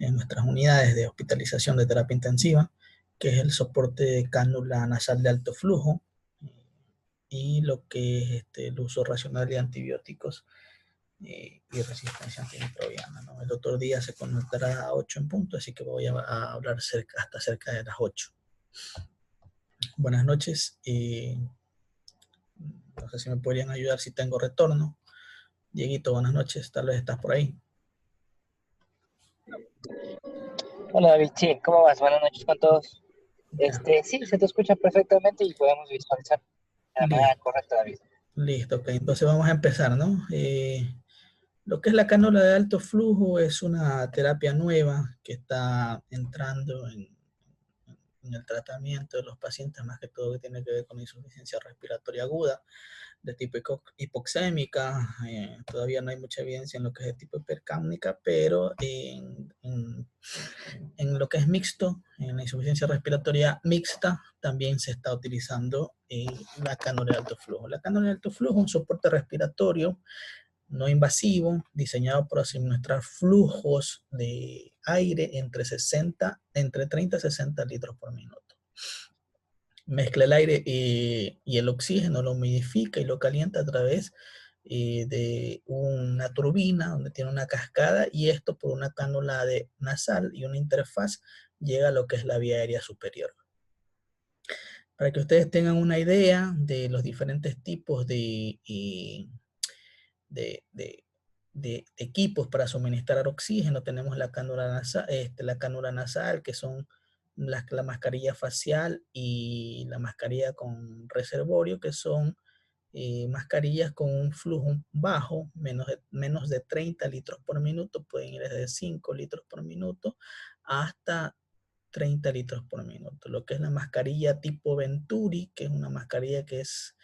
en nuestras unidades de hospitalización de terapia intensiva, que es el soporte de cánula nasal de alto flujo y lo que es el uso racional de antibióticos y resistencia antimicrobiana, ¿no? El otro día se conectará a 8 en punto, así que voy a hablar hasta cerca de las 8. Buenas noches. No sé si me podrían ayudar si tengo retorno. Dieguito, buenas noches. Tal vez estás por ahí. Hola David, sí, ¿cómo vas? Buenas noches con todos. Ya. Sí, se te escucha perfectamente y podemos visualizar de la manera Listo, correcta, David. listo. Ok, entonces vamos a empezar, ¿no? Lo que es la cánula de alto flujo es una terapia nueva que está entrando en el tratamiento de los pacientes, más que todo que tiene que ver con insuficiencia respiratoria aguda de tipo hipoxémica. Todavía no hay mucha evidencia en lo que es de tipo hipercápnica, pero en lo que es mixto, en la insuficiencia respiratoria mixta, también se está utilizando la cánula de alto flujo. La cánula de alto flujo es un soporte respiratorio no invasivo, diseñado para administrar flujos de aire entre 30 y 60 litros por minuto. Mezcla el aire y el oxígeno, lo humidifica y lo calienta a través de una turbina donde tiene una cascada, y esto por una cánula nasal y una interfaz llega a lo que es la vía aérea superior. Para que ustedes tengan una idea de los diferentes tipos de, de, de equipos para suministrar oxígeno, tenemos la cánula nasal, que son la mascarilla facial y la mascarilla con reservorio, que son mascarillas con un flujo bajo, menos de 30 litros por minuto, pueden ir desde 5 litros por minuto hasta 30 litros por minuto. Lo que es la mascarilla tipo Venturi, que es una mascarilla que es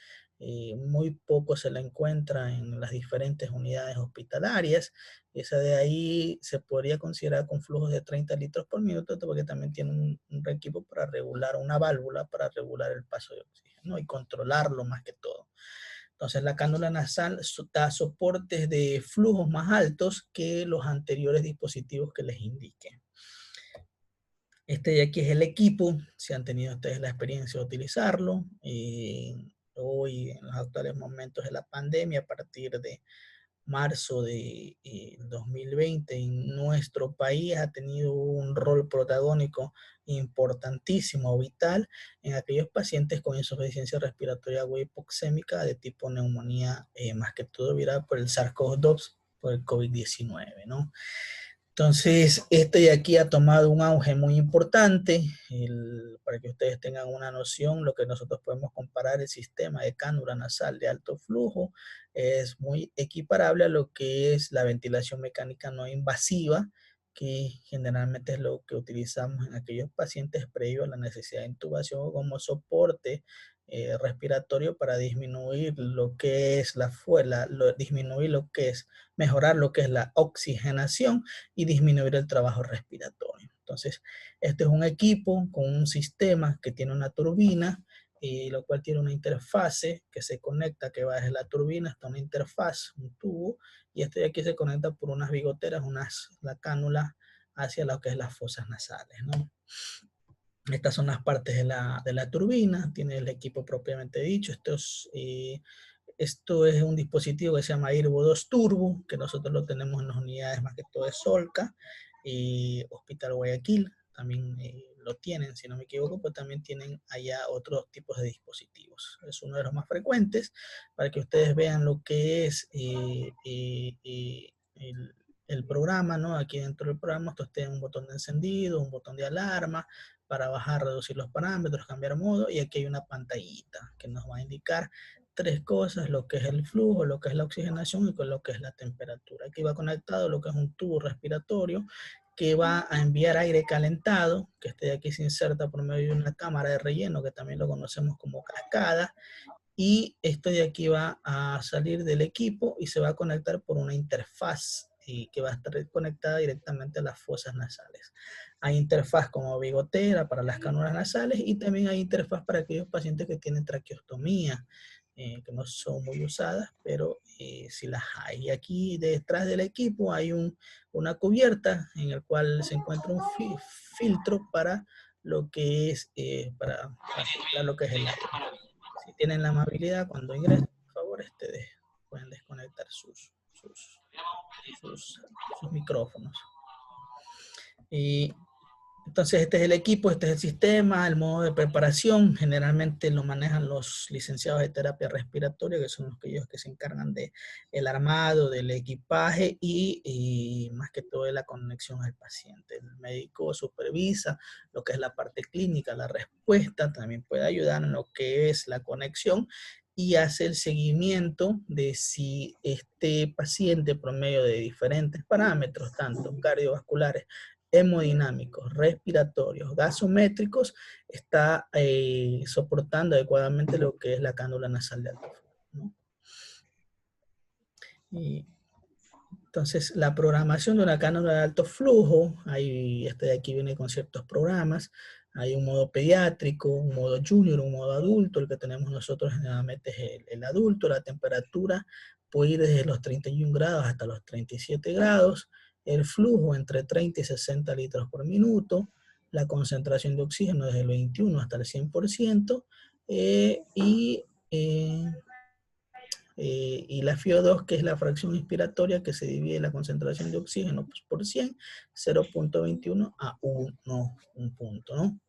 muy poco se la encuentra en las diferentes unidades hospitalarias. Esa de ahí se podría considerar con flujos de 30 litros por minuto, porque también tiene un equipo para regular, una válvula para regular el paso de oxígeno, ¿no? Y controlarlo más que todo. Entonces la cánula nasal da soportes de flujos más altos que los anteriores dispositivos que les indiqué. Este de aquí es el equipo, si han tenido ustedes la experiencia de utilizarlo. Hoy, en los actuales momentos de la pandemia, a partir de marzo de 2020, en nuestro país ha tenido un rol protagónico importantísimo, vital, en aquellos pacientes con insuficiencia respiratoria aguda hipoxémica de tipo neumonía, más que todo viral por el SARS-CoV-2, por el COVID-19, ¿no? Entonces, este de aquí ha tomado un auge muy importante. Para que ustedes tengan una noción, lo que nosotros podemos comparar, el sistema de cánula nasal de alto flujo es muy equiparable a lo que es la ventilación mecánica no invasiva, que generalmente es lo que utilizamos en aquellos pacientes previo a la necesidad de intubación como soporte respiratorio, para disminuir lo que es disminuir lo que es, mejorar lo que es la oxigenación y disminuir el trabajo respiratorio. Entonces, este es un equipo con un sistema que tiene una turbina, lo cual tiene una interfase que se conecta, que va desde la turbina hasta una interfaz, un tubo, y este de aquí se conecta por unas bigoteras, la cánula hacia lo que es las fosas nasales, ¿no? Estas son las partes de la turbina, tiene el equipo propiamente dicho. Esto es un dispositivo que se llama Irbo 2 Turbo, que nosotros lo tenemos en las unidades más que todo de Solca, y Hospital Guayaquil también lo tienen, si no me equivoco, pero también tienen allá otros tipos de dispositivos. Es uno de los más frecuentes, para que ustedes vean lo que es el programa, ¿no? Aquí dentro del programa ustedes tienen un botón de encendido, un botón de alarma, para bajar, reducir los parámetros, cambiar modo, y aquí hay una pantallita que nos va a indicar tres cosas: lo que es el flujo, lo que es la oxigenación y con lo que es la temperatura. Aquí va conectado lo que es un tubo respiratorio que va a enviar aire calentado, que este de aquí se inserta por medio de una cámara de relleno, que también lo conocemos como cascada, y esto de aquí va a salir del equipo y se va a conectar por una interfaz y que va a estar conectada directamente a las fosas nasales. Hay interfaz como bigotera para las cánulas nasales, y también hay interfaz para aquellos pacientes que tienen traqueostomía, que no son muy usadas, pero sí las hay. Y aquí detrás del equipo hay una cubierta en el cual se encuentra un filtro para lo que es, para filtrar lo que es el aire. Si tienen la amabilidad, cuando ingresen, por favor, pueden desconectar sus micrófonos. Y entonces este es el equipo, este es el sistema, el modo de preparación. Generalmente lo manejan los licenciados de terapia respiratoria, que son aquellos que se encargan del armado, del equipaje y más que todo de la conexión al paciente. El médico supervisa lo que es la parte clínica, la respuesta, también puede ayudar en lo que es la conexión y hace el seguimiento de si este paciente, por medio de diferentes parámetros, tanto cardiovasculares, hemodinámicos, respiratorios, gasométricos, está soportando adecuadamente lo que es la cánula nasal de alto flujo, ¿no? Y entonces, la programación de una cánula de alto flujo, este de aquí viene con ciertos programas. Hay un modo pediátrico, un modo junior, un modo adulto. El que tenemos nosotros generalmente es el adulto. La temperatura puede ir desde los 31 grados hasta los 37 grados. El flujo entre 30 y 60 litros por minuto. La concentración de oxígeno desde el 21 hasta el 100%. Y la FiO2, que es la fracción inspiratoria que se divide la concentración de oxígeno pues, por 100, 0.21 a 1, un punto, ¿no?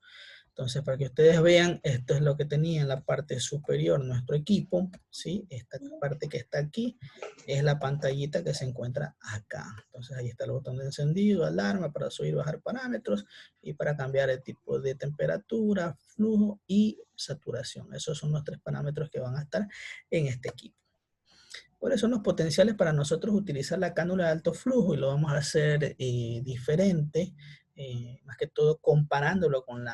Entonces, para que ustedes vean, esto es lo que tenía en la parte superior nuestro equipo, ¿sí? Esta parte que está aquí es la pantallita que se encuentra acá. Entonces, ahí está el botón de encendido, alarma para subir y bajar parámetros y para cambiar el tipo de temperatura, flujo y saturación. Esos son los 3 parámetros que van a estar en este equipo. Por eso son los potenciales para nosotros utilizar la cánula de alto flujo y lo vamos a hacer diferente, más que todo comparándolo con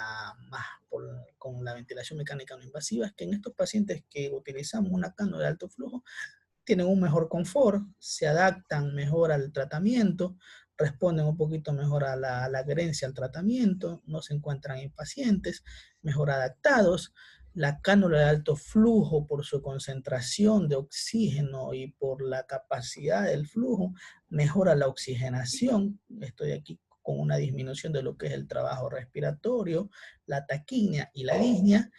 con la ventilación mecánica no invasiva, es que en estos pacientes que utilizamos una cánula de alto flujo tienen un mejor confort, se adaptan mejor al tratamiento, responden un poquito mejor a la adherencia al tratamiento, no se encuentran impacientes, mejor adaptados. La cánula de alto flujo, por su concentración de oxígeno y por la capacidad del flujo, mejora la oxigenación. Estoy aquí con una disminución de lo que es el trabajo respiratorio, la taquimia y la disnea.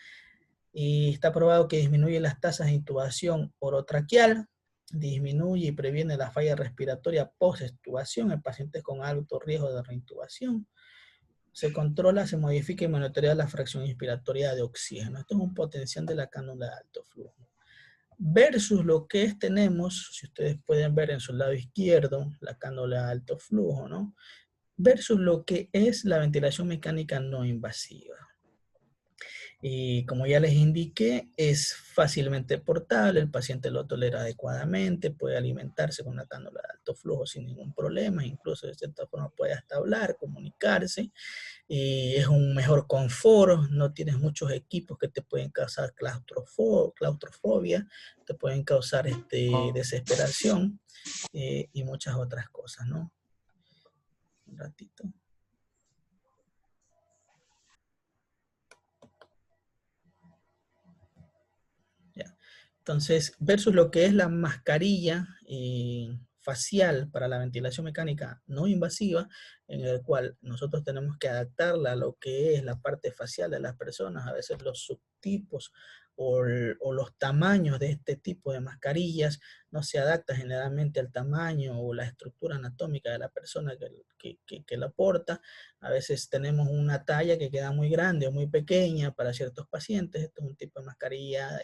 Y está probado que disminuye las tasas de intubación orotraqueal, disminuye y previene la falla respiratoria post-extubación en pacientes con alto riesgo de reintubación. Se controla, se modifica y monitorea la fracción inspiratoria de oxígeno. Esto es un potencial de la cánula de alto flujo. Versus lo que tenemos, si ustedes pueden ver en su lado izquierdo, la cánula de alto flujo, ¿no? Versus lo que es la ventilación mecánica no invasiva. Y como ya les indiqué, es fácilmente portable, el paciente lo tolera adecuadamente, puede alimentarse con una cánula de alto flujo sin ningún problema, incluso de cierta forma puede hasta hablar, comunicarse, es un mejor confort, no tienes muchos equipos que te pueden causar claustrofobia, te pueden causar desesperación y muchas otras cosas, ¿no? Un ratito. Ya. Entonces, versus lo que es la mascarilla facial para la ventilación mecánica no invasiva, en el cual nosotros tenemos que adaptarla a lo que es la parte facial de las personas, a veces los subtipos o los tamaños de este tipo de mascarillas no se adapta generalmente al tamaño o la estructura anatómica de la persona que la porta. A veces tenemos una talla que queda muy grande o muy pequeña para ciertos pacientes. Esto es un tipo de mascarilla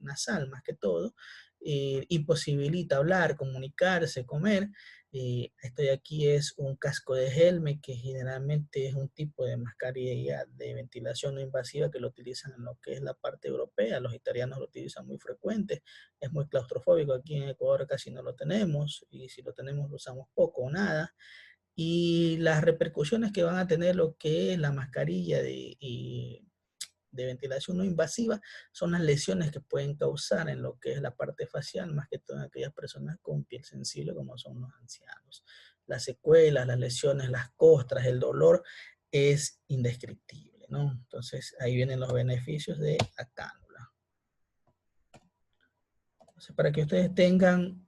nasal más que todo. Imposibilita hablar, comunicarse, comer. Esto de aquí es un casco de Helmet, que generalmente es un tipo de mascarilla de ventilación no invasiva que lo utilizan en lo que es la parte europea. Los italianos lo utilizan muy frecuente. Es muy claustrofóbico. Aquí en Ecuador casi no lo tenemos, y si lo tenemos lo usamos poco o nada. Y las repercusiones que van a tener lo que es la mascarilla de ventilación no invasiva son las lesiones que pueden causar en lo que es la parte facial, más que todo en aquellas personas con piel sensible como son los ancianos. Las secuelas, las lesiones, las costras, el dolor es indescriptible, ¿no? Entonces ahí vienen los beneficios de la cánula. Para que ustedes tengan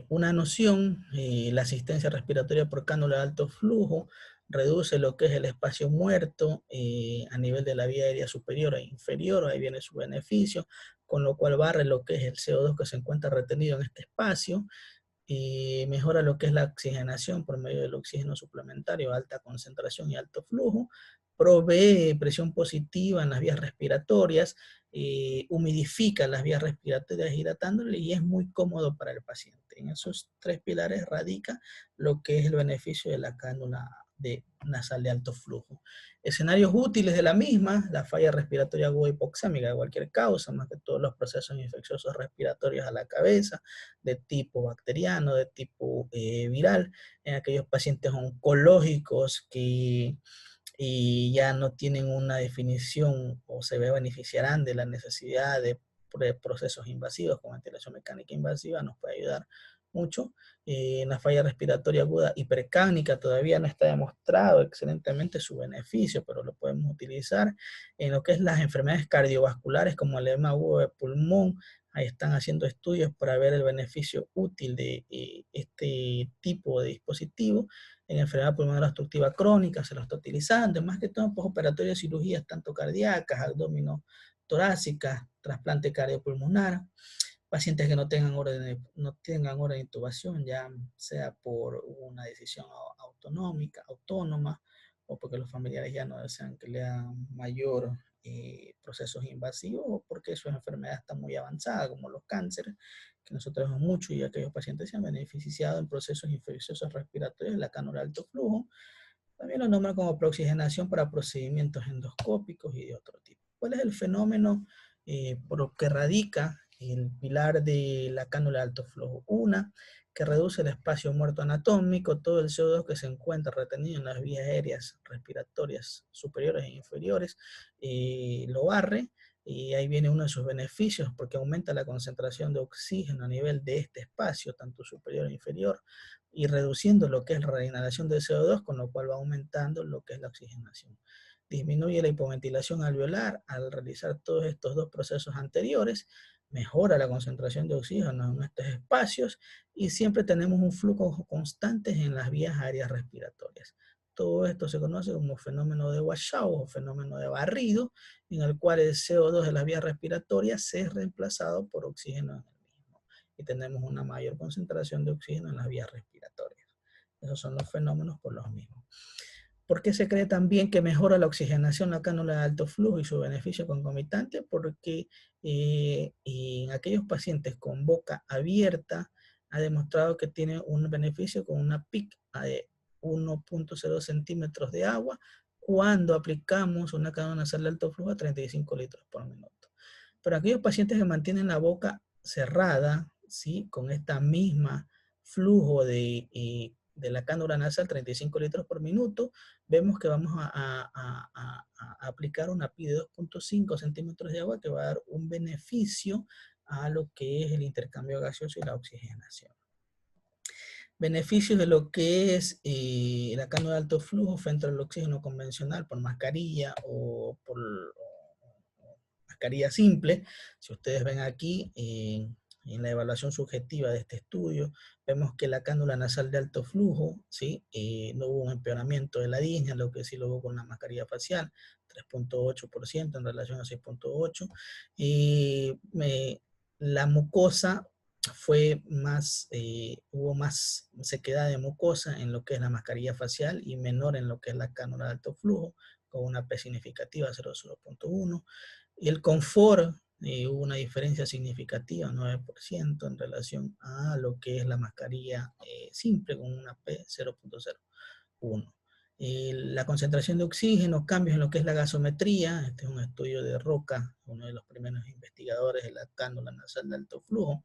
una noción, la asistencia respiratoria por cánula de alto flujo reduce lo que es el espacio muerto a nivel de la vía aérea superior e inferior, ahí viene su beneficio, con lo cual barre lo que es el CO2 que se encuentra retenido en este espacio, y mejora lo que es la oxigenación por medio del oxígeno suplementario, alta concentración y alto flujo, provee presión positiva en las vías respiratorias, humidifica las vías respiratorias hidratándole y es muy cómodo para el paciente. En esos tres pilares radica lo que es el beneficio de la cánula nasal de alto flujo. Escenarios útiles de la misma: la falla respiratoria aguda hipoxémica de cualquier causa, más que todos los procesos infecciosos respiratorios a la cabeza, de tipo bacteriano, de tipo viral, en aquellos pacientes oncológicos que ya no tienen una definición o se beneficiarán de la necesidad de procesos invasivos con ventilación mecánica invasiva, nos puede ayudar mucho. En la falla respiratoria aguda hipercánica todavía no está demostrado excelentemente su beneficio, pero lo podemos utilizar. En lo que es las enfermedades cardiovasculares como el edema agudo de pulmón, ahí están haciendo estudios para ver el beneficio útil de este tipo de dispositivo. En enfermedad pulmonar obstructiva crónica se lo está utilizando, más que todo en postoperatorias cirugías, tanto cardíacas, abdomino torácicas, trasplante cardiopulmonar, pacientes que no tengan hora de intubación, ya sea por una decisión autónoma, o porque los familiares ya no desean que le hagan mayor procesos invasivos, o porque su enfermedad está muy avanzada, como los cánceres, que nosotros vemos mucho, y aquellos pacientes se han beneficiado en procesos infecciosos respiratorios de la cánula de alto flujo. También lo nombran como preoxigenación para procedimientos endoscópicos y de otro tipo. ¿Cuál es el fenómeno por lo que radica el pilar de la cánula de alto flujo? Una, que reduce el espacio muerto anatómico, todo el CO2 que se encuentra retenido en las vías aéreas respiratorias superiores e inferiores, lo barre, y ahí viene uno de sus beneficios, porque aumenta la concentración de oxígeno a nivel de este espacio, tanto superior e inferior, y reduciendo lo que es la reinhalación de CO2, con lo cual va aumentando lo que es la oxigenación. Disminuye la hipoventilación alveolar al realizar todos estos dos procesos anteriores, mejora la concentración de oxígeno en estos espacios, y siempre tenemos un flujo constante en las vías aéreas respiratorias. Todo esto se conoce como fenómeno de washout o fenómeno de barrido, en el cual el CO2 de las vías respiratorias se es reemplazado por oxígeno en el mismo, y tenemos una mayor concentración de oxígeno en las vías respiratorias. Esos son los fenómenos por los mismos. ¿Por qué se cree también que mejora la oxigenación la cánula de alto flujo y su beneficio concomitante? Porque en aquellos pacientes con boca abierta ha demostrado que tiene un beneficio con una PIC de 1.0 centímetros de agua cuando aplicamos una cánula nasal de alto flujo a 35 litros por minuto. Pero aquellos pacientes que mantienen la boca cerrada, ¿sí?, con esta misma flujo de la cánula nasal, 35 litros por minuto, vemos que vamos a aplicar una PI de 2.5 centímetros de agua, que va a dar un beneficio a lo que es el intercambio gaseoso y la oxigenación. Beneficios de lo que es la cánula de alto flujo frente al oxígeno convencional por mascarilla o por mascarilla simple. Si ustedes ven aquí en la evaluación subjetiva de este estudio, vemos que la cánula nasal de alto flujo, ¿sí?, no hubo un empeoramiento de la disnea, lo que sí lo hubo con la mascarilla facial, 3.8% en relación a 6.8%. La mucosa fue más, hubo más sequedad de mucosa en lo que es la mascarilla facial y menor en lo que es la cánula de alto flujo, con una P significativa 0.1. Y el confort, hubo una diferencia significativa, 9%, en relación a lo que es la mascarilla simple, con una P 0.01. La concentración de oxígeno, cambios en lo que es la gasometría. Este es un estudio de Roca, uno de los primeros investigadores de la cánula nasal de alto flujo,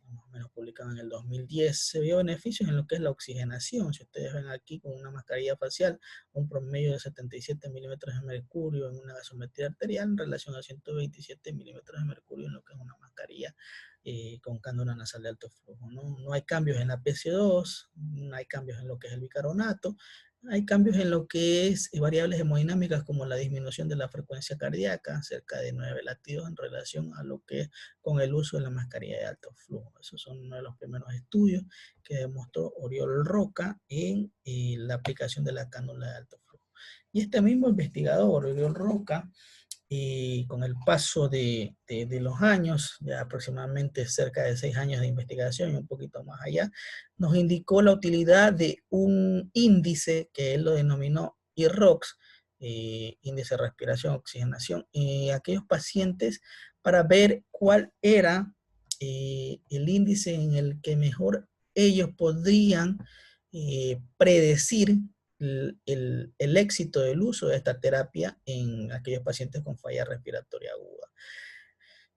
más o menos publicado en el 2010. Se vio beneficios en lo que es la oxigenación. Si ustedes ven aquí, con una mascarilla facial, un promedio de 77 milímetros de mercurio en una gasometría arterial en relación a 127 milímetros de mercurio en lo que es una mascarilla con cánula nasal de alto flujo. No hay cambios en la PCO2, no hay cambios en lo que es el bicarbonato, Hay cambios en lo que es variables hemodinámicas como la disminución de la frecuencia cardíaca, cerca de 9 latidos en relación a lo que es con el uso de la mascarilla de alto flujo. Esos son uno de los primeros estudios que demostró Oriol Roca en la aplicación de la cánula de alto flujo. Y este mismo investigador, Oriol Roca, y con el paso de los años, ya aproximadamente cerca de 6 años de investigación y un poquito más allá, nos indicó la utilidad de un índice que él lo denominó IROX, índice de respiración, oxigenación, y aquellos pacientes para ver cuál era el índice en el que mejor ellos podrían predecir el éxito del uso de esta terapia en aquellos pacientes con falla respiratoria aguda.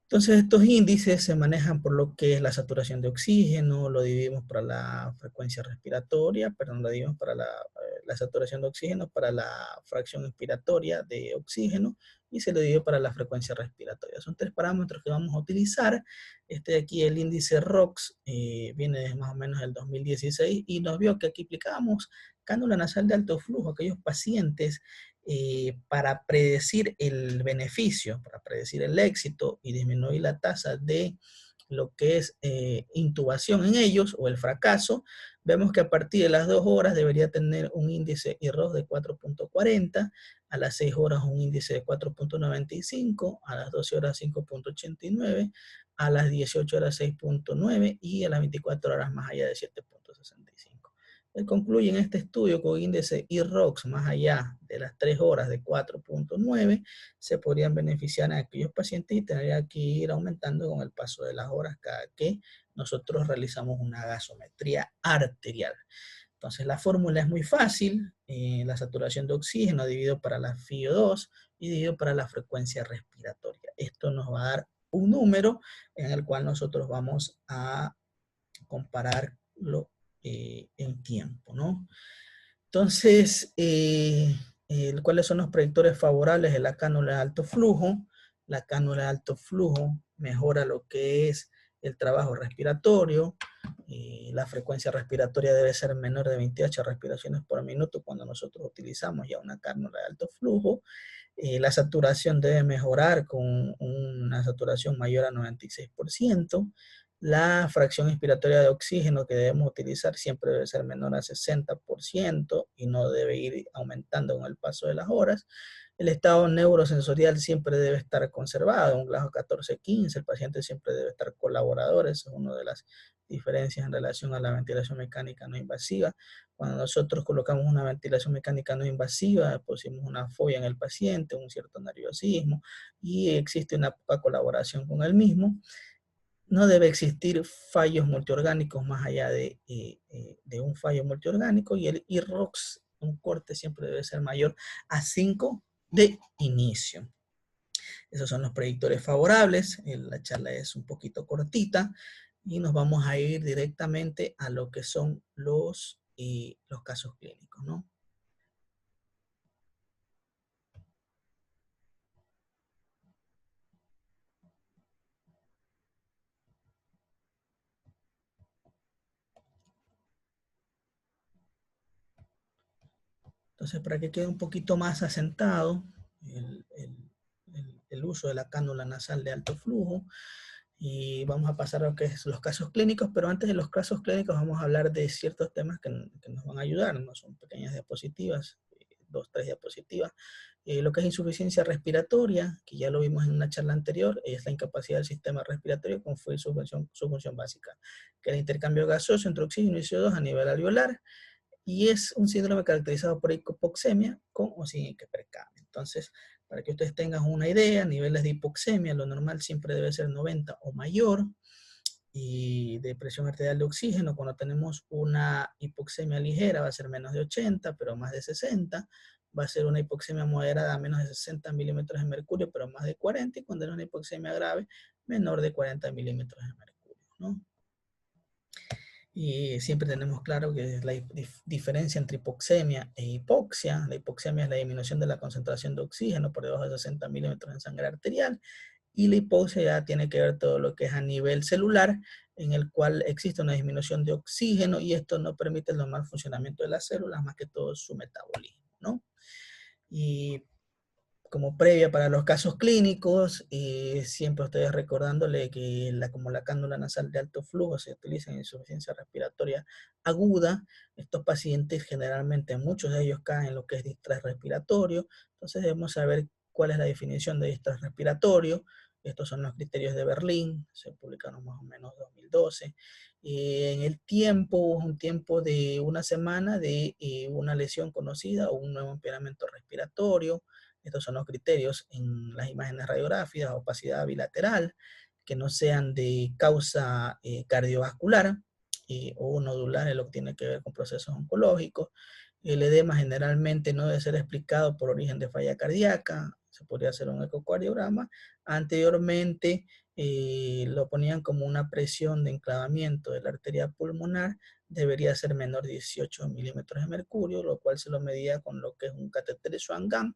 Entonces estos índices se manejan por lo que es la saturación de oxígeno, lo dividimos para la frecuencia respiratoria, perdón, lo dividimos para la saturación de oxígeno, para la fracción inspiratoria de oxígeno y se lo divide para la frecuencia respiratoria. Son 3 parámetros que vamos a utilizar. Este de aquí, el índice ROX, viene desde más o menos el 2016 y nos vio que aquí aplicábamos cánula nasal de alto flujo a aquellos pacientes para predecir el beneficio, para predecir el éxito y disminuir la tasa de lo que es intubación en ellos o el fracaso, vemos que a partir de las 2 horas debería tener un índice IROS de 4.40, a las 6 horas un índice de 4.95, a las 12 horas 5.89, a las 18 horas 6.9 y a las 24 horas más allá de 7.65. Él concluye en este estudio con índice IROX más allá de las 3 horas de 4.9, se podrían beneficiar a aquellos pacientes y tendría que ir aumentando con el paso de las horas cada que nosotros realizamos una gasometría arterial. Entonces la fórmula es muy fácil, la saturación de oxígeno dividido para la FiO2 y dividido para la frecuencia respiratoria. Esto nos va a dar un número en el cual nosotros vamos a compararlo en tiempo, ¿no? Entonces, ¿cuáles son los predictores favorables de la cánula de alto flujo? La cánula de alto flujo mejora lo que es el trabajo respiratorio, la frecuencia respiratoria debe ser menor de 28 respiraciones por minuto cuando nosotros utilizamos ya una cánula de alto flujo. La saturación debe mejorar con una saturación mayor a 96%. La fracción inspiratoria de oxígeno que debemos utilizar siempre debe ser menor a 60% y no debe ir aumentando con el paso de las horas. El estado neurosensorial siempre debe estar conservado, un Glasgow 14-15, el paciente siempre debe estar colaborador, esa es una de las diferencias en relación a la ventilación mecánica no invasiva. Cuando nosotros colocamos una ventilación mecánica no invasiva, pusimos una fobia en el paciente, un cierto nerviosismo y existe una poca colaboración con el mismo. No debe existir fallos multiorgánicos más allá de un fallo multiorgánico y el IROX, un corte siempre debe ser mayor a 5 de inicio. Esos son los predictores favorables. La charla es un poquito cortita y nos vamos a ir directamente a lo que son los casos clínicos, ¿no? Entonces, para que quede un poquito más asentado el uso de la cánula nasal de alto flujo, y vamos a pasar a lo que es los casos clínicos, pero antes de los casos clínicos vamos a hablar de ciertos temas que nos van a ayudar, ¿no? Son pequeñas diapositivas, 2, 3 diapositivas. Lo que es insuficiencia respiratoria, que ya lo vimos en una charla anterior, es la incapacidad del sistema respiratorio con su función básica, que es el intercambio gaseoso entre oxígeno y CO2 a nivel alveolar, y es un síndrome caracterizado por hipoxemia con o sin hipercamia. Entonces, para que ustedes tengan una idea, niveles de hipoxemia, lo normal siempre debe ser 90 o mayor, y de presión arterial de oxígeno, cuando tenemos una hipoxemia ligera va a ser menos de 80, pero más de 60, va a ser una hipoxemia moderada menos de 60 milímetros de mercurio, pero más de 40, y cuando es una hipoxemia grave, menor de 40 milímetros de mercurio, ¿no? Y siempre tenemos claro que es la diferencia entre hipoxemia e hipoxia. La hipoxemia es la disminución de la concentración de oxígeno por debajo de 60 milímetros en sangre arterial, y la hipoxia ya tiene que ver todo lo que es a nivel celular, en el cual existe una disminución de oxígeno y esto no permite el normal funcionamiento de las células, más que todo su metabolismo, ¿no? Y como previa para los casos clínicos, siempre ustedes recordándole que como la cánula nasal de alto flujo se utiliza en insuficiencia respiratoria aguda. Estos pacientes generalmente, muchos de ellos caen en lo que es distrés respiratorio, entonces debemos saber cuál es la definición de distrés respiratorio. Estos son los criterios de Berlín, se publicaron más o menos en 2012. En el tiempo, un tiempo de una semana de una lesión conocida o un nuevo empeoramiento respiratorio. Estos son los criterios en las imágenes radiográficas: opacidad bilateral, que no sean de causa cardiovascular o nodular, en lo que tiene que ver con procesos oncológicos. El edema generalmente no debe ser explicado por origen de falla cardíaca, se podría hacer un ecocardiograma. Anteriormente lo ponían como una presión de enclavamiento de la arteria pulmonar, debería ser menor de 18 milímetros de mercurio, lo cual se lo medía con lo que es un catéter de Swan-Ganz,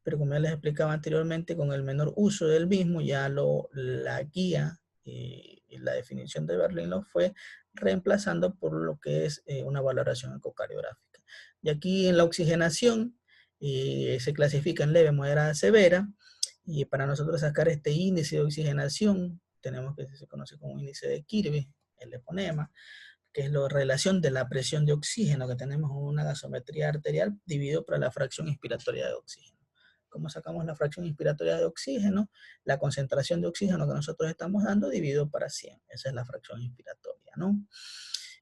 pero como ya les explicaba anteriormente, con el menor uso del mismo, ya la guía y la definición de Berlín lo fue reemplazando por lo que es una valoración ecocardiográfica. Y aquí en la oxigenación se clasifica en leve, moderada, severa, y para nosotros sacar este índice de oxigenación, tenemos que se conoce como índice de Kirby, el eponema, que es la relación de la presión de oxígeno que tenemos en una gasometría arterial dividido por la fracción inspiratoria de oxígeno. ¿Cómo sacamos la fracción inspiratoria de oxígeno? La concentración de oxígeno que nosotros estamos dando dividido para 100. Esa es la fracción inspiratoria, ¿no?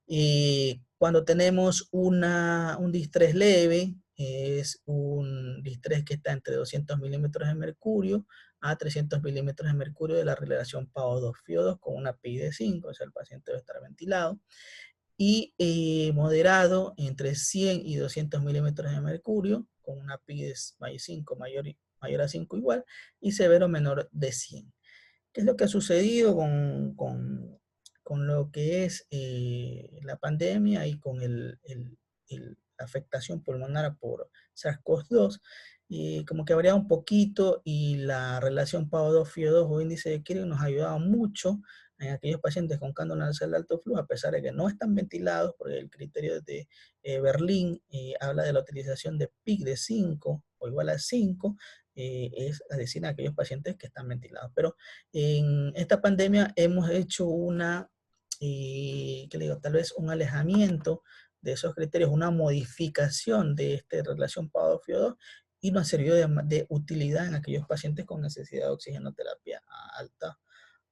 Y cuando tenemos un distrés leve, es un distrés que está entre 200 milímetros de mercurio a 300 milímetros de mercurio de la relación PaO2-FiO2 con una PI de 5, o sea, el paciente debe estar ventilado. Y moderado entre 100 y 200 milímetros de mercurio, con una PI de 5 mayor a 5 igual, y severo menor de 100. ¿Qué es lo que ha sucedido con lo que es la pandemia y con la afectación pulmonar por SARS-CoV-2? Y como que varía un poquito, y la relación PaO2-FiO2 o índice de Kirby nos ha ayudado mucho en aquellos pacientes con cánula nasal de alto flujo, a pesar de que no están ventilados, porque el criterio de Berlín habla de la utilización de PIC de 5 o igual a 5, es decir, en aquellos pacientes que están ventilados. Pero en esta pandemia hemos hecho ¿qué le digo? Tal vez un alejamiento de esos criterios, una modificación de esta relación PaO2-FiO2, y nos sirvió de utilidad en aquellos pacientes con necesidad de oxigenoterapia a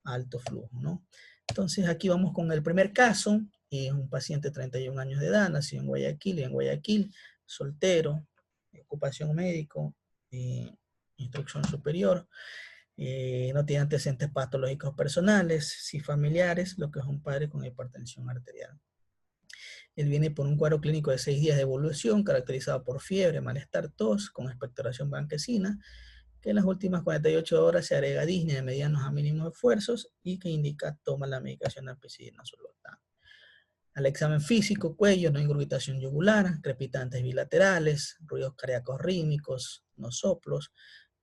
alto flujo, ¿no? Entonces aquí vamos con el primer caso. Es un paciente de 31 años de edad, nacido en Guayaquil, soltero, ocupación médico, instrucción superior, no tiene antecedentes patológicos personales, sí familiares, lo que es un padre con hipertensión arterial. Él viene por un cuadro clínico de 6 días de evolución, caracterizado por fiebre, malestar, tos, con expectoración blanquecina, que en las últimas 48 horas se agrega disnea de medianos a mínimos esfuerzos y que indica toma la medicación de ampicilina sulfatán. Al examen físico: cuello, no ingurgitación yugular, crepitantes bilaterales, ruidos cardíacos rítmicos, no soplos,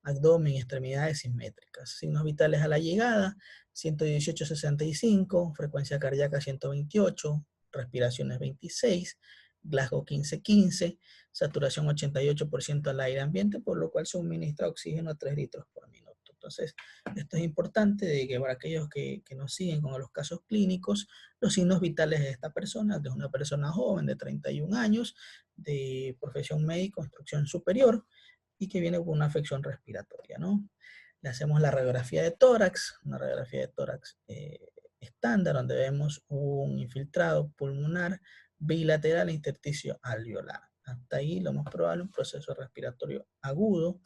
abdomen y extremidades simétricas. Signos vitales a la llegada: 118-65, frecuencia cardíaca 128, respiraciones 26, Glasgow 15-15, saturación 88% al aire ambiente, por lo cual suministra oxígeno a 3 litros por minuto. Entonces, esto es importante de que para aquellos que nos siguen con los casos clínicos, los signos vitales de esta persona, que es una persona joven de 31 años, de profesión médico, instrucción superior, y que viene con una afección respiratoria, ¿no? Le hacemos la radiografía de tórax, una radiografía de tórax estándar, donde vemos un infiltrado pulmonar bilateral e intersticio alveolar. Hasta ahí lo más probable un proceso respiratorio agudo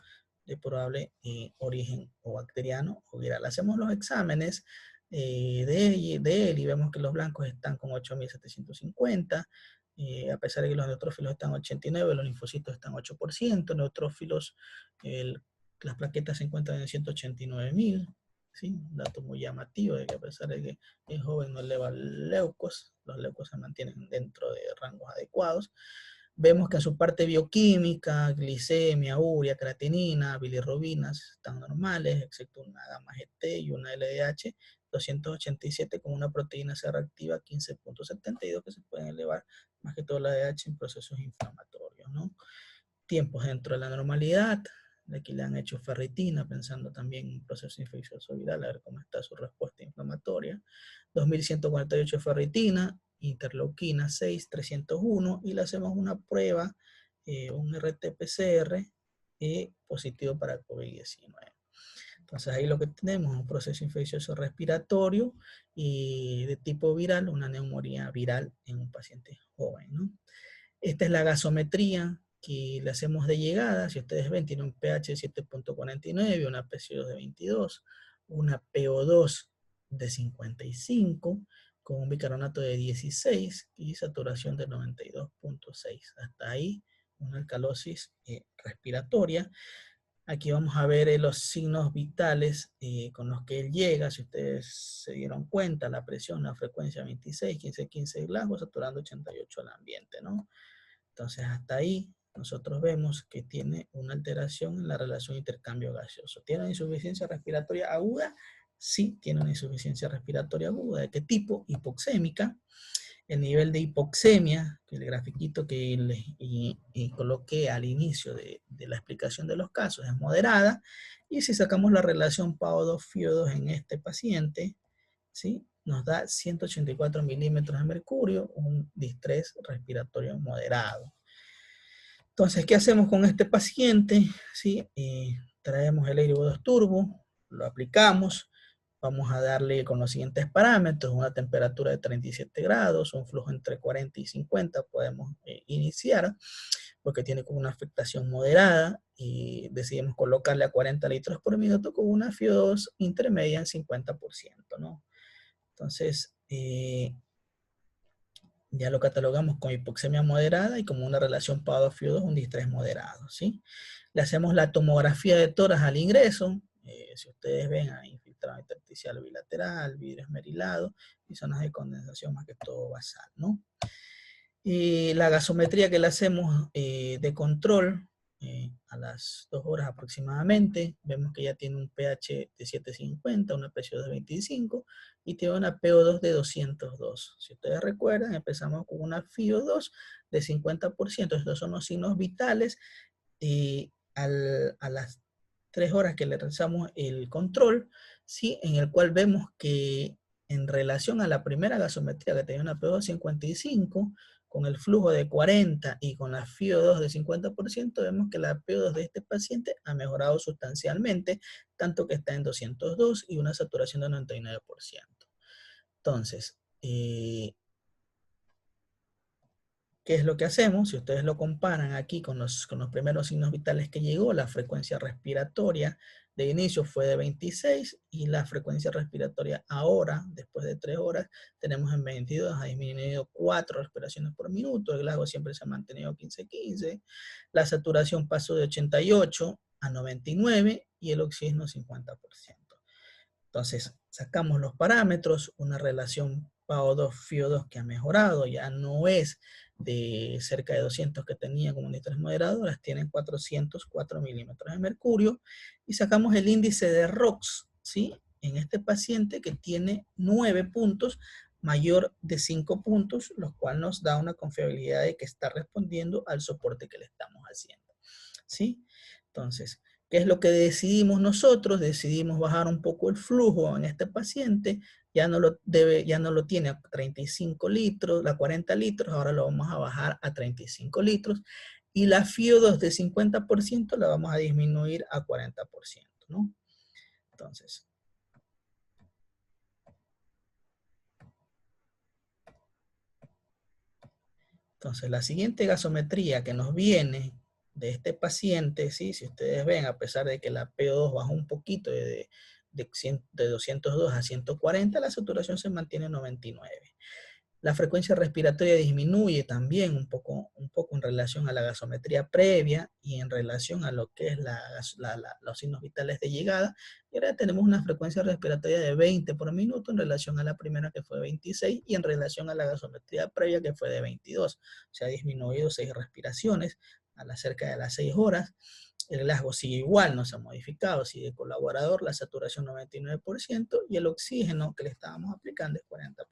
de probable origen o bacteriano o viral. Hacemos los exámenes de él y vemos que los blancos están con 8.750, a pesar de que los neutrófilos están 89, los linfocitos están 8%, neutrófilos, las plaquetas se encuentran en 189.000, ¿sí? Un dato muy llamativo de que a pesar de que es joven no eleva leucos, los leucos se mantienen dentro de rangos adecuados. Vemos que en su parte bioquímica, glicemia, urea, creatinina, bilirrubinas están normales, excepto una gamma GT y una LDH 287 con una proteína C reactiva 15.72 que se pueden elevar más que todo la LDH en procesos inflamatorios, ¿no? Tiempos dentro de la normalidad. Aquí le han hecho ferritina, pensando también en un proceso infeccioso viral, a ver cómo está su respuesta inflamatoria. 2148 de ferritina, interleuquina 6, 301, y le hacemos una prueba, un RT-PCR positivo para COVID-19. Entonces ahí lo que tenemos es un proceso infeccioso respiratorio y de tipo viral, una neumonía viral en un paciente joven, ¿no? Esta es la gasometría que le hacemos de llegada. Si ustedes ven, tiene un pH de 7.49, una PCO2 de 22, una PO2 de 55, con un bicarbonato de 16 y saturación de 92.6. Hasta ahí, una alcalosis respiratoria. Aquí vamos a ver los signos vitales con los que él llega. Si ustedes se dieron cuenta, la presión, la frecuencia 26, 15, 15 Glasgow, saturando 88 al ambiente, ¿no? Entonces, hasta ahí nosotros vemos que tiene una alteración en la relación intercambio gaseoso. ¿Tiene una insuficiencia respiratoria aguda? Sí, tiene una insuficiencia respiratoria aguda. ¿De qué tipo? Hipoxémica. El nivel de hipoxemia, que el grafiquito que les coloqué al inicio de la explicación de los casos, es moderada. Y si sacamos la relación PaO2-FiO2 en este paciente, ¿sí?, nos da 184 milímetros de mercurio, un distrés respiratorio moderado. Entonces, ¿qué hacemos con este paciente? ¿Sí? Traemos el Airvo2 Turbo, lo aplicamos, vamos a darle con los siguientes parámetros: una temperatura de 37 grados, un flujo entre 40 y 50, podemos iniciar, porque tiene como una afectación moderada, y decidimos colocarle a 40 litros por minuto con una FiO2 intermedia en 50%, ¿no? Entonces, ya lo catalogamos con hipoxemia moderada y como una relación PaO2-FiO2, un distrés moderado, ¿sí? Le hacemos la tomografía de tórax al ingreso. Si ustedes ven, hay infiltrado intersticial bilateral, vidrio esmerilado y zonas de condensación más que todo basal, ¿no? Y la gasometría que le hacemos de control a las 2 horas aproximadamente, vemos que ya tiene un pH de 750, una PCO2 de 25 y tiene una PO2 de 202. Si ustedes recuerdan, empezamos con una FiO2 de 50%. Estos son los signos vitales y a las 3 horas que le realizamos el control, ¿sí?, en el cual vemos que en relación a la primera gasometría, que tenía una PO2 de 55, con el flujo de 40 y con la FiO2 de 50%, vemos que la PO2 de este paciente ha mejorado sustancialmente, tanto que está en 202 y una saturación de 99%. Entonces, ¿qué es lo que hacemos? Si ustedes lo comparan aquí con los primeros signos vitales que llegó, la frecuencia respiratoria de inicio fue de 26 y la frecuencia respiratoria ahora, después de 3 horas, tenemos en 22, ha disminuido 4 respiraciones por minuto, el Glasgow siempre se ha mantenido 15-15, la saturación pasó de 88 a 99 y el oxígeno 50%. Entonces, sacamos los parámetros, una relación PaO2-FiO2 que ha mejorado, ya no es de cerca de 200 que tenía como un distrés moderado, las tienen 404 milímetros de mercurio, y sacamos el índice de ROX, ¿sí?, en este paciente que tiene 9 puntos, mayor de 5 puntos, lo cual nos da una confiabilidad de que está respondiendo al soporte que le estamos haciendo, ¿sí? Entonces, ¿qué es lo que decidimos nosotros? Decidimos bajar un poco el flujo en este paciente. Ya no lo tiene a 35 litros, a 40 litros, ahora lo vamos a bajar a 35 litros. Y la FiO2 de 50% la vamos a disminuir a 40%, ¿no? Entonces, la siguiente gasometría que nos viene de este paciente, ¿sí?, si ustedes ven, a pesar de que la PO2 bajó un poquito de 202 a 140, la saturación se mantiene en 99. La frecuencia respiratoria disminuye también un poco en relación a la gasometría previa y en relación a lo que es los signos vitales de llegada. Y ahora tenemos una frecuencia respiratoria de 20 por minuto en relación a la primera que fue 26 y en relación a la gasometría previa que fue de 22. Se ha disminuido 6 respiraciones a las cerca de las 6 horas. El Glasgow sigue igual, no se ha modificado, sigue colaborador, la saturación 99% y el oxígeno que le estábamos aplicando es 40%.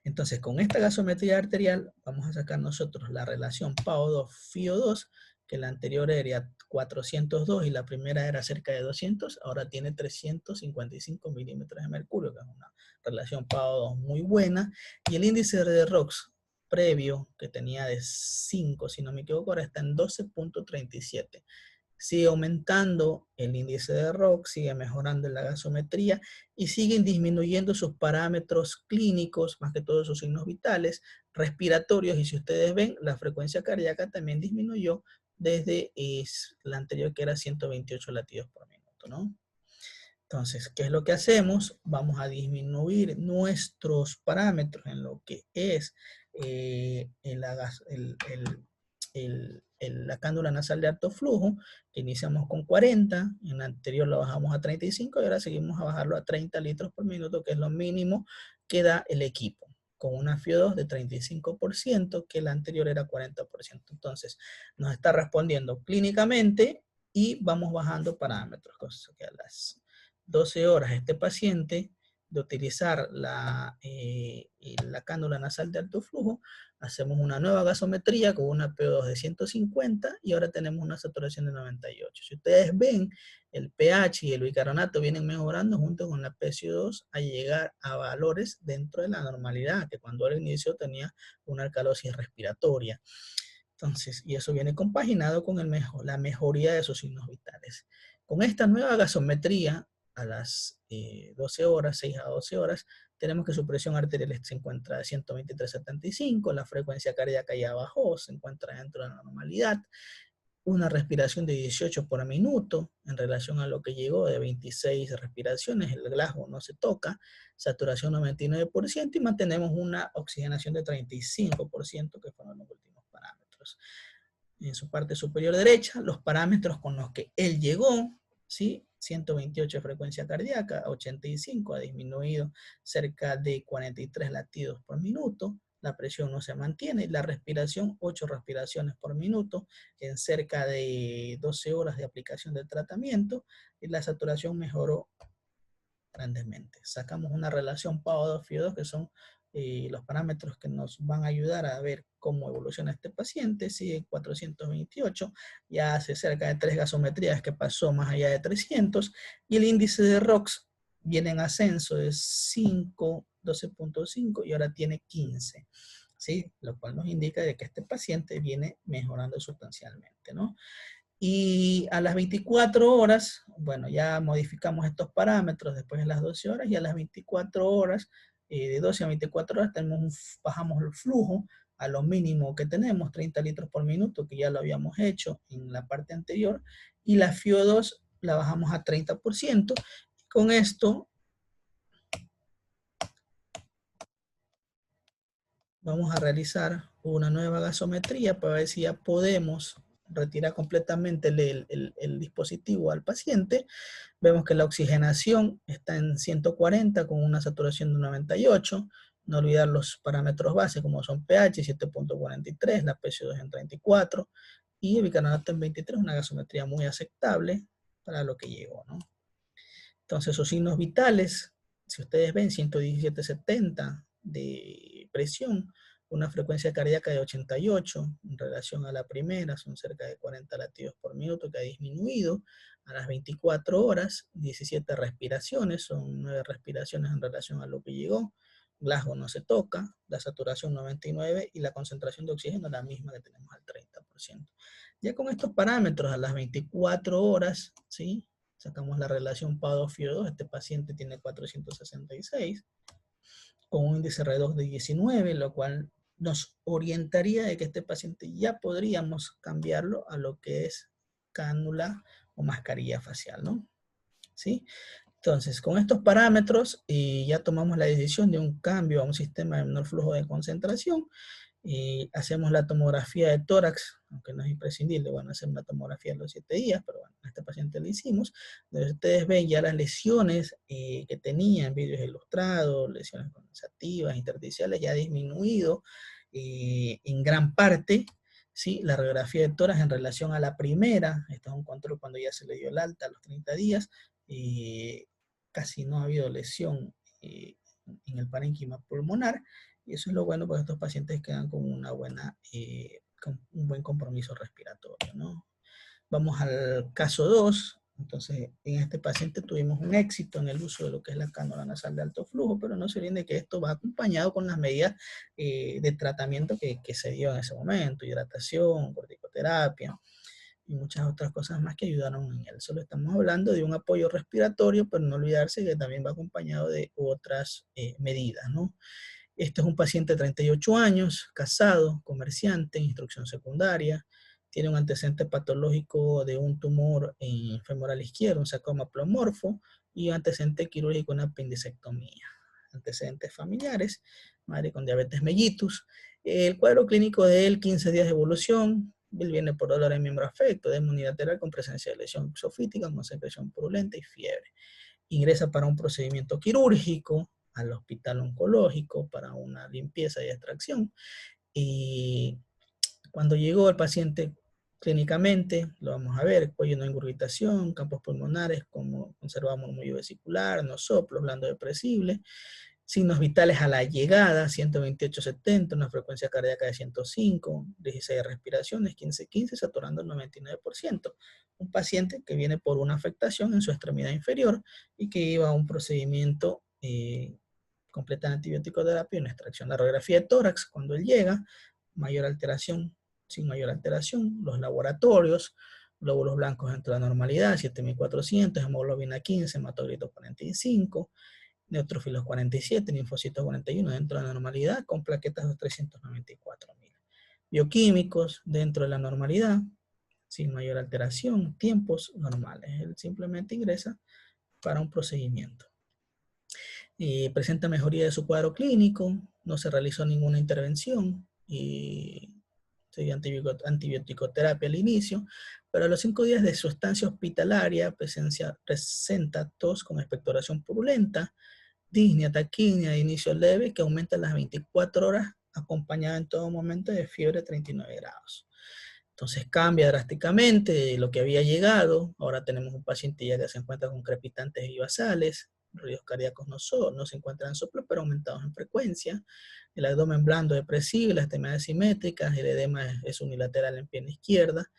Entonces, con esta gasometría arterial, vamos a sacar nosotros la relación PaO2-FiO2, que la anterior era 402 y la primera era cerca de 200, ahora tiene 355 milímetros de mercurio, que es una relación PaO2 muy buena, y el índice de ROX previo, que tenía de 5, si no me equivoco, ahora está en 12.37. Sigue aumentando el índice de ROX, sigue mejorando la gasometría y siguen disminuyendo sus parámetros clínicos, más que todos sus signos vitales, respiratorios, y si ustedes ven, la frecuencia cardíaca también disminuyó desde la anterior que era 128 latidos por minuto, ¿no? Entonces, ¿qué es lo que hacemos? Vamos a disminuir nuestros parámetros en lo que es la cándula nasal de alto flujo, que iniciamos con 40, en la anterior lo bajamos a 35 y ahora seguimos a bajarlo a 30 litros por minuto, que es lo mínimo que da el equipo, con una FiO2 de 35%, que la anterior era 40%. Entonces, nos está respondiendo clínicamente y vamos bajando parámetros, cosas que a las 12 horas este paciente de utilizar la cándula nasal de alto flujo, hacemos una nueva gasometría con una PO2 de 150 y ahora tenemos una saturación de 98. Si ustedes ven, el pH y el bicarbonato vienen mejorando junto con la PCO2 a llegar a valores dentro de la normalidad, que cuando al inicio tenía una alcalosis respiratoria. Entonces, y eso viene compaginado con la mejoría de sus signos vitales. Con esta nueva gasometría, a las 12 horas, 6 a 12 horas, tenemos que su presión arterial se encuentra a 123/75, la frecuencia cardíaca ya bajó, se encuentra dentro de la normalidad, una respiración de 18 por minuto en relación a lo que llegó de 26 respiraciones, el Glasgow no se toca, saturación 99% y mantenemos una oxigenación de 35%, que fueron los últimos parámetros. En su parte superior derecha, los parámetros con los que él llegó, ¿sí? 128 de frecuencia cardíaca, 85, ha disminuido cerca de 43 latidos por minuto, la presión no se mantiene, la respiración, 8 respiraciones por minuto, en cerca de 12 horas de aplicación del tratamiento, y la saturación mejoró grandemente. Sacamos una relación PaO2-FiO2, que son los parámetros que nos van a ayudar a ver cómo evoluciona este paciente. Sigue 428, ya hace cerca de 3 gasometrías que pasó más allá de 300, y el índice de ROX viene en ascenso de 5, 12.5 y ahora tiene 15. ¿Sí? Lo cual nos indica de que este paciente viene mejorando sustancialmente, ¿no? Y a las 24 horas, bueno, ya modificamos estos parámetros después de las 12 horas, y a las 24 horas, de 12 a 24 horas, bajamos el flujo a lo mínimo que tenemos, 30 litros por minuto, que ya lo habíamos hecho en la parte anterior, y la FiO2 la bajamos a 30%. Con esto vamos a realizar una nueva gasometría para ver si ya podemos retirar completamente el dispositivo al paciente. Vemos que la oxigenación está en 140 con una saturación de 98. No olvidar los parámetros base como son pH 7.43, la PCO2 en 34 y el bicarbonato en 23, una gasometría muy aceptable para lo que llegó, ¿no? Entonces, sus signos vitales, si ustedes ven, 117/70 de presión, una frecuencia cardíaca de 88 en relación a la primera, son cerca de 40 latidos por minuto, que ha disminuido. A las 24 horas, 17 respiraciones, son 9 respiraciones en relación a lo que llegó. Glasgow no se toca, la saturación 99 y la concentración de oxígeno la misma que tenemos al 30%. Ya con estos parámetros a las 24 horas, ¿sí? Sacamos la relación PaO2-FiO2, este paciente tiene 466, con un índice R2 de 19, lo cual nos orientaría de que este paciente ya podríamos cambiarlo a lo que es cánula o mascarilla facial, ¿no? ¿Sí? Entonces, con estos parámetros ya tomamos la decisión de un cambio a un sistema de menor flujo de concentración y hacemos la tomografía de tórax, aunque no es imprescindible, bueno, hacer una tomografía en los 7 días, pero bueno, a este paciente le hicimos. Entonces, ustedes ven ya las lesiones que tenía en vídeos ilustrados, lesiones condensativas, intersticiales, ya ha disminuido en gran parte, ¿sí? La radiografía de tórax en relación a la primera, este es un control cuando ya se le dio el alta a los 30 días, casi no ha habido lesión en el parénquima pulmonar, y eso es lo bueno porque estos pacientes quedan con una buena, con un buen compromiso respiratorio, ¿no? Vamos al caso 2. Entonces, en este paciente tuvimos un éxito en el uso de lo que es la cánula nasal de alto flujo, pero no se olviden de que esto va acompañado con las medidas de tratamiento que se dio en ese momento, hidratación, corticoterapia y muchas otras cosas más que ayudaron en él. Solo estamos hablando de un apoyo respiratorio, pero no olvidarse que también va acompañado de otras medidas, ¿no? Este es un paciente de 38 años, casado, comerciante, instrucción secundaria, tiene un antecedente patológico de un tumor en femoral izquierdo, un sarcoma plomorfo, y un antecedente quirúrgico, una apendicectomía. Antecedentes familiares, madre con diabetes mellitus. El cuadro clínico de él, 15 días de evolución, él viene por dolor en miembro afecto, edema unilateral con presencia de lesión exofítica, con secreción purulenta y fiebre. Ingresa para un procedimiento quirúrgico al hospital oncológico para una limpieza y extracción. Y cuando llegó el paciente clínicamente, lo vamos a ver, cuello no ingurgitación, campos pulmonares, como conservamos murmullo vesicular, no soplo, blando depresible, signos vitales a la llegada, 128-70, una frecuencia cardíaca de 105, 16 respiraciones, 15-15, saturando el 99%. Un paciente que viene por una afectación en su extremidad inferior y que iba a un procedimiento completa de antibiótico terapia y una extracción. La radiografía de tórax, cuando él llega, mayor alteración, sin mayor alteración, los laboratorios, glóbulos blancos dentro de la normalidad, 7400, hemoglobina 15, hematocrit 45, neutrófilos 47, linfocitos 41 dentro de la normalidad, con plaquetas de 394.000. Bioquímicos dentro de la normalidad, sin mayor alteración, tiempos normales. Él simplemente ingresa para un procedimiento. Presenta mejoría de su cuadro clínico, no se realizó ninguna intervención y se dio antibiótico terapia al inicio, pero a los 5 días de su estancia hospitalaria presenta tos con expectoración purulenta, disnea, taquidia de inicio leve que aumenta a las 24 horas acompañada en todo momento de fiebre 39 grados. Entonces cambia drásticamente de lo que había llegado. Ahora tenemos un paciente ya que se encuentra con crepitantes y basales, ruidos cardíacos no se encuentran en soplo, pero aumentados en frecuencia. El abdomen blando depresivo, las extremidades simétricas, el edema es unilateral en pierna izquierda.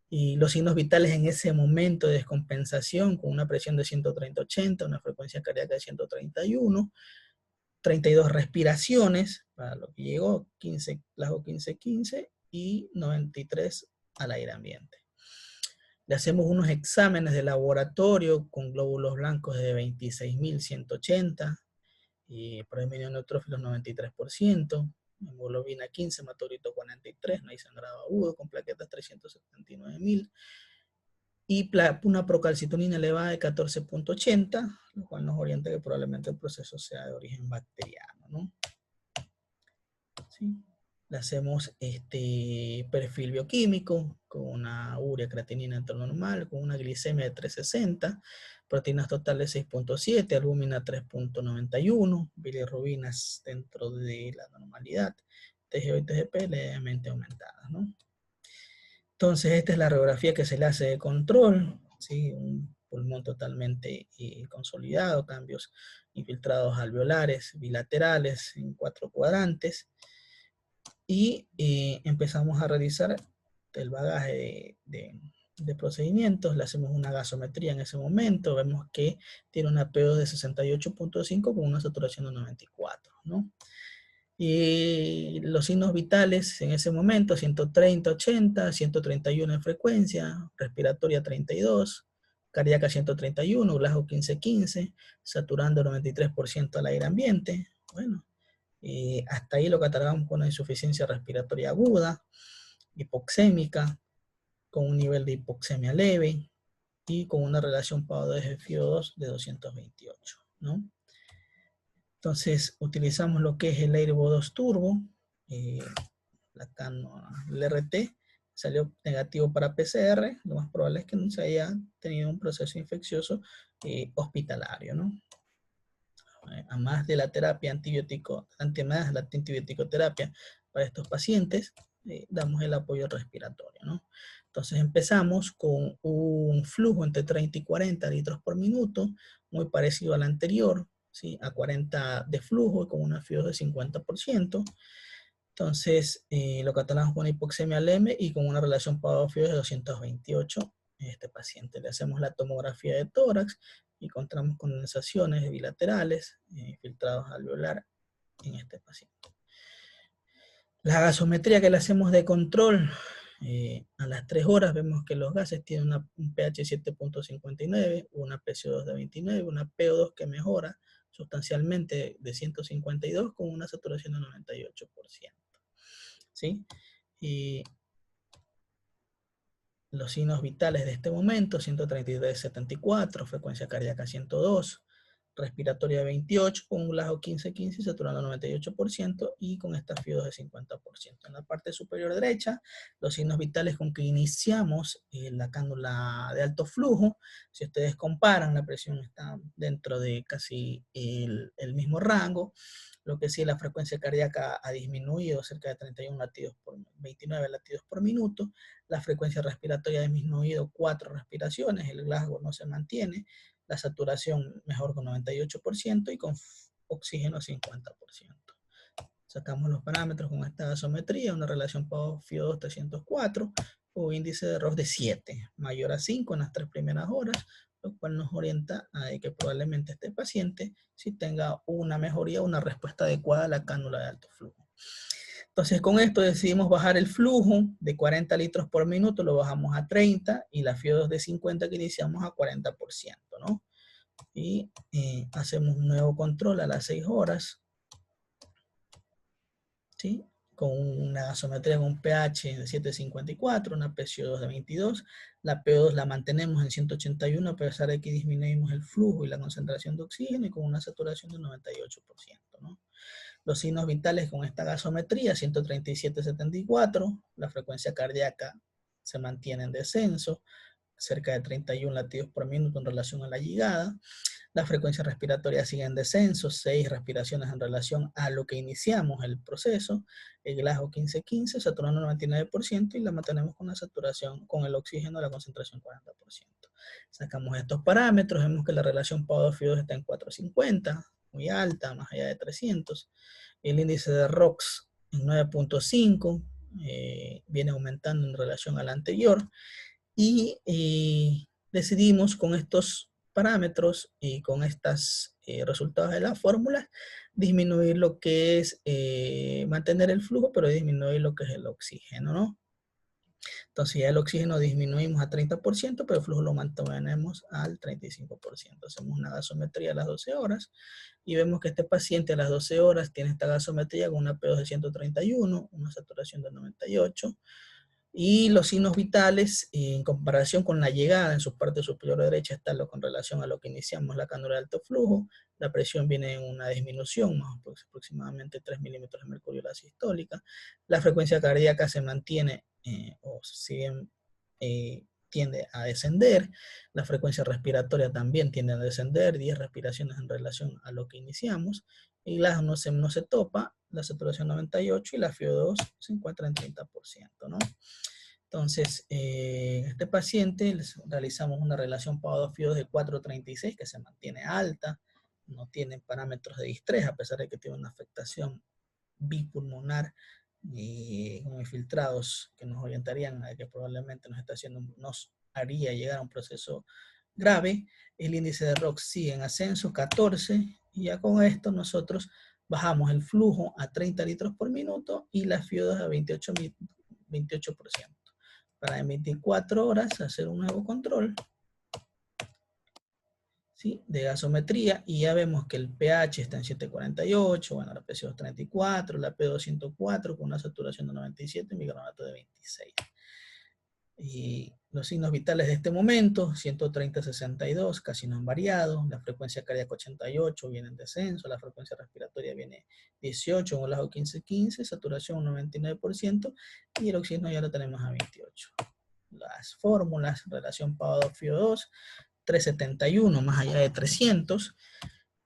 Y los signos vitales en ese momento de descompensación, con una presión de 130-80, una frecuencia cardíaca de 131, 32 respiraciones, para lo que llegó, 15, plazo 15-15 y 93 al aire ambiente. Le hacemos unos exámenes de laboratorio con glóbulos blancos de 26.180, y promedio neutrófilos 93%, hemoglobina 15, hematocrito 43, no hay sangrado agudo, con plaquetas 379.000, y una procalcitonina elevada de 14.80, lo cual nos orienta que probablemente el proceso sea de origen bacteriano, ¿no? ¿Sí? Le hacemos perfil bioquímico con una urea creatinina dentro normal, con una glicemia de 360, proteínas totales 6.7, albúmina 3.91, bilirrubinas dentro de la normalidad, TGO y TGP levemente aumentadas, ¿no? Entonces esta es la radiografía que se le hace de control, ¿sí? Un pulmón totalmente consolidado, cambios infiltrados alveolares, bilaterales en 4 cuadrantes, y empezamos a realizar el bagaje de procedimientos. Le hacemos una gasometría en ese momento, vemos que tiene una PO de 68.5 con una saturación de 94, ¿no? Y los signos vitales en ese momento, 130-80, 131 en frecuencia, respiratoria 32, cardíaca 131, Glasgow 15-15, saturando 93% al aire ambiente. Bueno, hasta ahí lo catalogamos con una insuficiencia respiratoria aguda, hipoxémica, con un nivel de hipoxemia leve. y con una relación PaO2 de FiO2 de 228, ¿no? Entonces utilizamos lo que es el Airbo2 Turbo, acá no, el RT salió negativo para PCR, lo más probable es que no se haya tenido un proceso infeccioso hospitalario, ¿no? A más de la terapia antibiótico, además de la antibiótico-terapia para estos pacientes, damos el apoyo respiratorio, ¿no? Entonces empezamos con un flujo entre 30 y 40 litros por minuto, muy parecido al anterior, ¿sí? A 40 de flujo con una FiO2 de 50%. Entonces, lo catalogamos con hipoxemia leve y con una relación PaO-FiO2 de 228. Este paciente le hacemos la tomografía de tórax y encontramos condensaciones bilaterales, filtrados alveolar en este paciente. La gasometría que le hacemos de control, a las 3 horas vemos que los gases tienen un pH 7.59, una PCO2 de 29, una PO2 que mejora sustancialmente de 152 con una saturación de 98%. ¿Sí? Y los signos vitales de este momento, 133-74, frecuencia cardíaca 102, respiratoria 28, con un lajo 15-15, saturando 98% y con esta FiO2 de 50%. En la parte superior derecha, los signos vitales con que iniciamos la cánula de alto flujo. Si ustedes comparan, la presión está dentro de casi el mismo rango. Lo que sí, la frecuencia cardíaca ha disminuido cerca de 31 latidos por 29 latidos por minuto. La frecuencia respiratoria ha disminuido 4 respiraciones, el Glasgow no se mantiene, la saturación mejor con 98% y con oxígeno 50%. Sacamos los parámetros con esta gasometría, una relación PaO-FiO2 304, o índice de ROS de 7, mayor a 5 en las 3 primeras horas, lo cual nos orienta a que probablemente este paciente sí tenga una mejoría, una respuesta adecuada a la cánula de alto flujo. Entonces con esto decidimos bajar el flujo de 40 litros por minuto, lo bajamos a 30 y la FiO2 de 50 que iniciamos a 40%, ¿no? Y hacemos un nuevo control a las 6 horas, ¿sí? Con una gasometría con un pH de 7.54, una PCO2 de 22, la PO2 la mantenemos en 181 a pesar de que disminuimos el flujo y la concentración de oxígeno y con una saturación del 98%, ¿no? Los signos vitales con esta gasometría, 137-74, la frecuencia cardíaca se mantiene en descenso, cerca de 31 latidos por minuto en relación a la llegada. La frecuencia respiratoria sigue en descenso, 6 respiraciones en relación a lo que iniciamos el proceso. El Glasgow 15-15, saturando 99% y la mantenemos con la saturación, con el oxígeno, la concentración 40%. Sacamos estos parámetros, vemos que la relación PaO2-FiO2 está en 450, muy alta, más allá de 300. El índice de ROX en 9.5, viene aumentando en relación al anterior. Y decidimos con estos parámetros y con estos resultados de la fórmula disminuir lo que es mantener el flujo, pero disminuir lo que es el oxígeno, ¿no? Entonces ya el oxígeno disminuimos a 30%, pero el flujo lo mantenemos al 35%. Hacemos una gasometría a las 12 horas y vemos que este paciente a las 12 horas tiene esta gasometría con una PO2 de 131, una saturación de 98, y los signos vitales, en comparación con la llegada en su parte superior derecha, está con relación a lo que iniciamos la cánula de alto flujo. La presión viene en una disminución, más aproximadamente 3 milímetros de mercurio la sistólica. La frecuencia cardíaca se mantiene, o si bien tiende a descender. La frecuencia respiratoria también tiende a descender, 10 respiraciones en relación a lo que iniciamos. Y la no se topa, la saturación 98 y la FiO2 se encuentra en 30%, ¿no? Entonces, este paciente realizamos una relación PaO2-FiO2 de 4.36 que se mantiene alta, no tiene parámetros de distrés a pesar de que tiene una afectación bipulmonar con infiltrados que nos orientarían a que probablemente nos haría llegar a un proceso grave. El índice de ROX sigue en ascenso, 14, y ya con esto nosotros bajamos el flujo a 30 litros por minuto y las FiO2 a 28%. Para en 24 horas hacer un nuevo control, ¿sí?, de gasometría, y ya vemos que el pH está en 748, bueno, la PCO2 34, la P2 104 con una saturación de 97, micronato de 26. Y los signos vitales de este momento, 130-62, casi no han variado. La frecuencia cardíaca 88 viene en descenso. La frecuencia respiratoria viene 18, un lado 15-15, saturación 99%. Y el oxígeno ya lo tenemos a 28. Las fórmulas, relación PaO2-FiO2, 371 más allá de 300.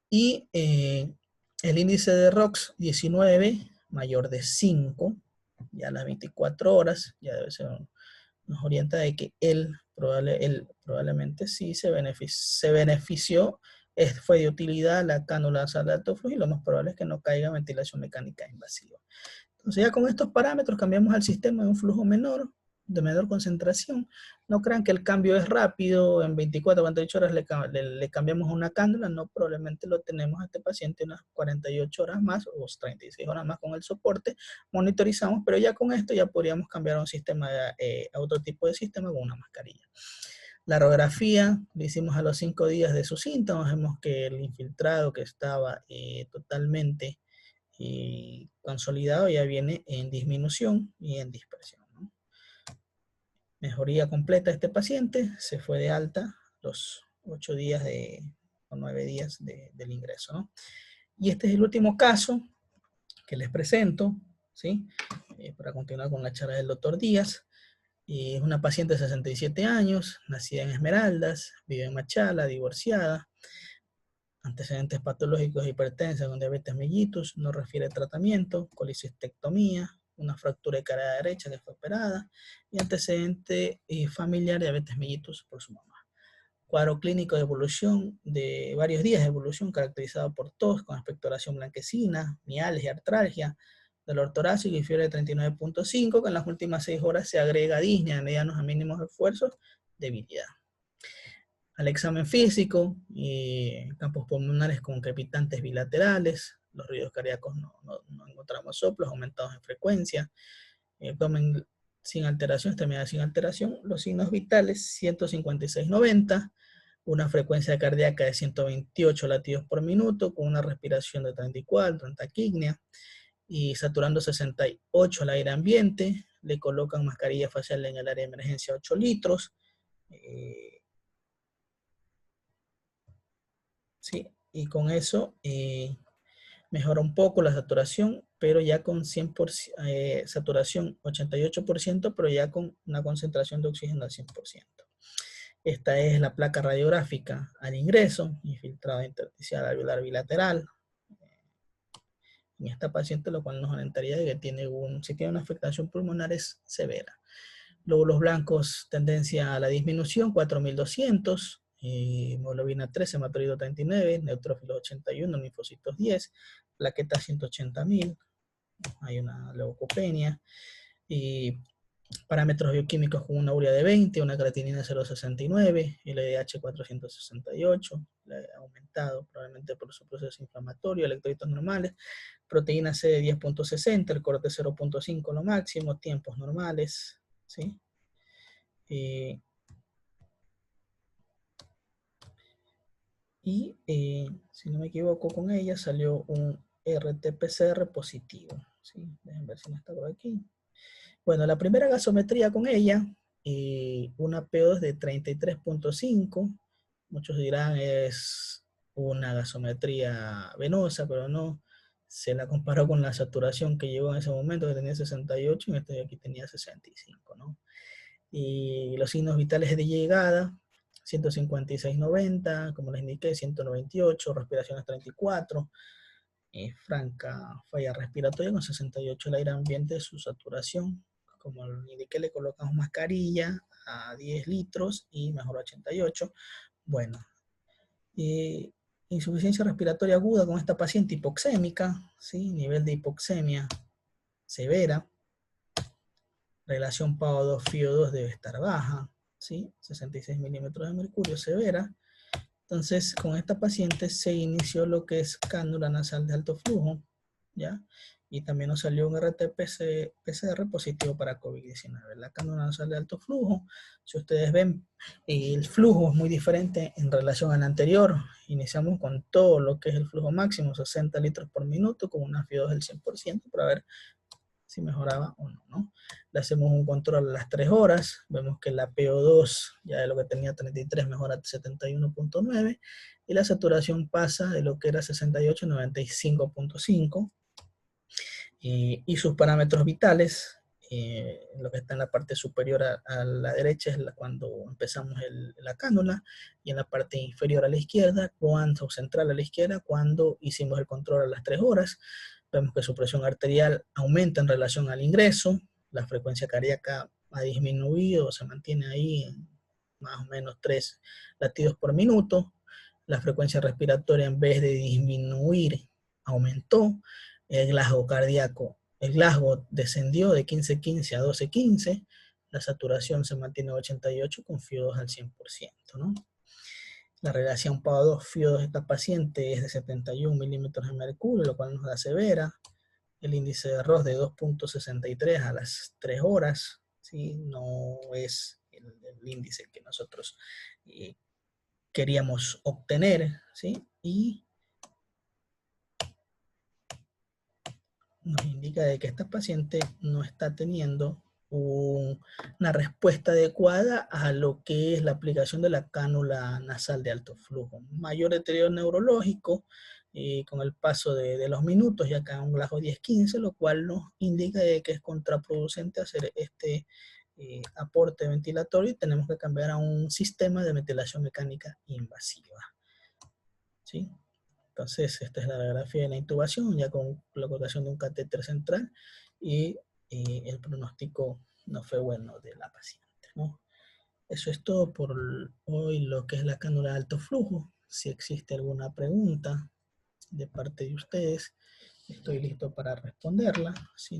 Y el índice de ROX 19 mayor de 5, ya a las 24 horas, ya debe ser nos orienta de que él probablemente sí se benefició, fue de utilidad la cánula nasal de alto flujo y lo más probable es que no caiga ventilación mecánica invasiva. Entonces ya con estos parámetros cambiamos al sistema de un flujo menor, de menor concentración. No crean que el cambio es rápido, en 24 o 48 horas le cambiamos una cánula, no, probablemente lo tenemos a este paciente unas 48 horas más o 36 horas más con el soporte, monitorizamos, pero ya con esto ya podríamos cambiar a un sistema, a otro tipo de sistema con una mascarilla. La radiografía le hicimos a los 5 días de sus síntomas, vemos que el infiltrado que estaba totalmente consolidado ya viene en disminución y en dispersión, ¿no? Mejoría completa de este paciente, se fue de alta los 8 días o 9 días del ingreso, ¿no? Y este es el último caso que les presento, ¿sí? Para continuar con la charla del doctor Díaz. Es una paciente de 67 años, nacida en Esmeraldas, vive en Machala, divorciada, antecedentes patológicos de hipertensión con diabetes mellitus, no refiere tratamiento, colicistectomía, una fractura de cara derecha que fue operada y antecedente familiar de diabetes mellitus por su mamá. Cuadro clínico de evolución de varios días de evolución caracterizado por tos con expectoración blanquecina, mialgia, artralgia, dolor torácico y fiebre de 39.5, que en las últimas 6 horas se agrega disnea de medianos a mínimos esfuerzos, debilidad. Al examen físico, campos pulmonares con crepitantes bilaterales, los ruidos cardíacos no encontramos soplos aumentados en frecuencia, abdomen sin alteración, extremidad sin alteración, los signos vitales 156-90, una frecuencia cardíaca de 128 latidos por minuto, con una respiración de 34, en taquipnea, y saturando 68 al aire ambiente, le colocan mascarilla facial en el área de emergencia 8 litros, ¿sí? Y con eso mejora un poco la saturación, pero ya con 100%, saturación 88%, pero ya con una concentración de oxígeno al 100%. Esta es la placa radiográfica al ingreso, infiltrado intersticial alveolar bilateral. En esta paciente, lo cual nos orientaría de que si tiene una afectación pulmonar es severa. Lóbulos blancos, tendencia a la disminución, 4200, hemoglobina 13, hematócrito 39, neutrófilos 81, linfocitos 10, plaquetas 180.000, hay una leucopenia, y parámetros bioquímicos con una urea de 20, una creatinina 0,69, LDH 468, aumentado probablemente por su proceso inflamatorio, electrolitos normales, proteína C de 10.60, el corte 0.5 lo máximo, tiempos normales, ¿sí? Si no me equivoco con ella, salió un RT-PCR positivo, ¿sí? Déjenme ver si no está por aquí. Bueno, la primera gasometría con ella, una PO2 de 33.5, muchos dirán es una gasometría venosa, pero no, se la comparó con la saturación que llegó en ese momento, que tenía 68, y este de aquí tenía 65, ¿no? Y los signos vitales de llegada, 156-90, como les indiqué, 198, respiraciones 34, franca falla respiratoria con 68 el aire ambiente, su saturación, como les indiqué, le colocamos mascarilla a 10 litros y mejor 88. Bueno, insuficiencia respiratoria aguda con esta paciente hipoxémica, ¿sí? Nivel de hipoxemia severa, relación PaO2-FiO2 debe estar baja, ¿sí? 66 milímetros de mercurio severa. Entonces, con esta paciente se inició lo que es cánula nasal de alto flujo, ¿ya? Y también nos salió un RT-PCR positivo para COVID-19. La cánula nasal de alto flujo, si ustedes ven, el flujo es muy diferente en relación al anterior. Iniciamos con todo lo que es el flujo máximo, 60 litros por minuto, con una FiO2 del 100%, para ver si mejoraba o no, ¿no? Le hacemos un control a las 3 horas, vemos que la PO2 ya de lo que tenía 33 mejora a 71.9 y la saturación pasa de lo que era 68 a 95.5 y sus parámetros vitales, lo que está en la parte superior a la derecha es cuando empezamos la cánula, y en la parte inferior a la izquierda, o central a la izquierda, cuando hicimos el control a las 3 horas. Vemos que su presión arterial aumenta en relación al ingreso, la frecuencia cardíaca ha disminuido, se mantiene ahí en más o menos 3 latidos por minuto, la frecuencia respiratoria en vez de disminuir aumentó, el Glasgow descendió de 15.15 a 12.15, la saturación se mantiene a 88 con FIO2 al 100%, ¿no? La relación PAO2 FIO2 de esta paciente es de 71 milímetros de mercurio, lo cual nos da severa. El índice de ROS de 2.63 a las 3 horas, ¿sí? No es el índice que nosotros queríamos obtener, ¿sí? Y nos indica de que esta paciente no está teniendo una respuesta adecuada a lo que es la aplicación de la cánula nasal de alto flujo. Mayor deterioro neurológico con el paso de los minutos, ya acá un Glasgow 10-15, lo cual nos indica de que es contraproducente hacer este aporte ventilatorio y tenemos que cambiar a un sistema de ventilación mecánica invasiva, ¿sí? Entonces, esta es la radiografía de la intubación, ya con la colocación de un catéter central, y el pronóstico no fue bueno de la paciente, ¿no? Eso es todo por hoy, lo que es la cánula de alto flujo. Si existe alguna pregunta de parte de ustedes, estoy listo para responderla. Si no,